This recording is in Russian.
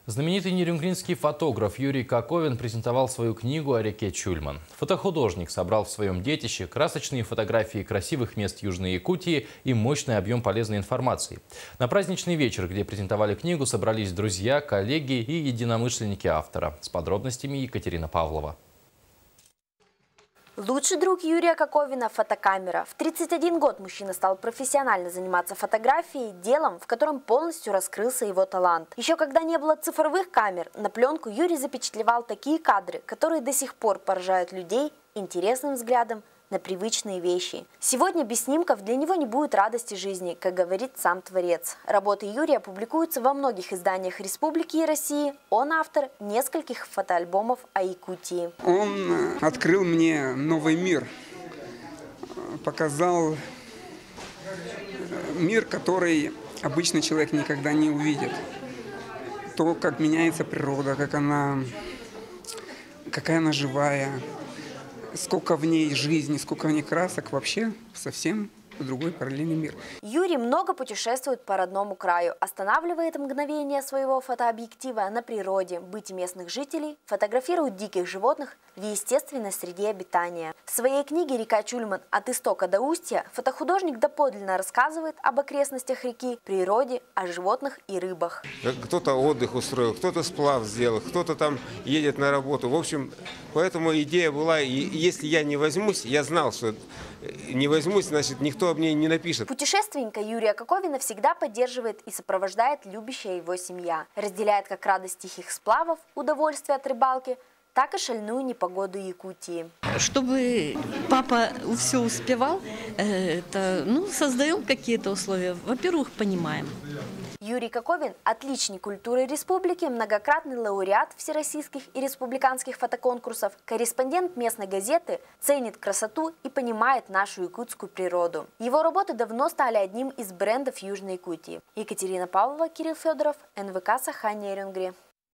Знаменитый нерюнгринский фотограф Юрий Коковин презентовал свою книгу о реке Чульман. Фотохудожник собрал в своем детище красочные фотографии красивых мест Южной Якутии и мощный объем полезной информации. На праздничный вечер, где презентовали книгу, собрались друзья, коллеги и единомышленники автора. С подробностями Екатерина Павлова. Лучший друг Юрия Коковина – фотокамера. В 31 год мужчина стал профессионально заниматься фотографией, делом, в котором полностью раскрылся его талант. Еще когда не было цифровых камер, на пленку Юрий запечатлевал такие кадры, которые до сих пор поражают людей интересным взглядом на привычные вещи. Сегодня без снимков для него не будет радости жизни, как говорит сам творец. Работы Юрия публикуются во многих изданиях Республики и России. Он автор нескольких фотоальбомов о Якутии. Он открыл мне новый мир, показал мир, который обычный человек никогда не увидит. То, как меняется природа, какая она живая, сколько в ней жизни, сколько в ней красок, вообще совсем другой параллельный мир. Юрий много путешествует по родному краю, останавливает мгновение своего фотообъектива на природе, быте местных жителей, фотографирует диких животных в естественной среде обитания. В своей книге «Река Чульман. От истока до устья» фотохудожник доподлинно рассказывает об окрестностях реки, природе, о животных и рыбах. Кто-то отдых устроил, кто-то сплав сделал, кто-то там едет на работу. В общем, поэтому идея была, и если я не возьмусь, я знал, что не возьмусь, значит, никто об ней не напишет. Путешественника Юрия Коковина всегда поддерживает и сопровождает любящая его семья. Разделяет как радость тихих сплавов, удовольствие от рыбалки, так и шальную непогоду Якутии. Чтобы папа все успевал, создаем какие-то условия. Во-первых, понимаем. Юрий Коковин – отличник культуры республики, многократный лауреат всероссийских и республиканских фотоконкурсов, корреспондент местной газеты, ценит красоту и понимает нашу якутскую природу. Его работы давно стали одним из брендов Южной Якутии. Екатерина Павлова, Кирилл Федоров, НВК Саха-Нерюнгри.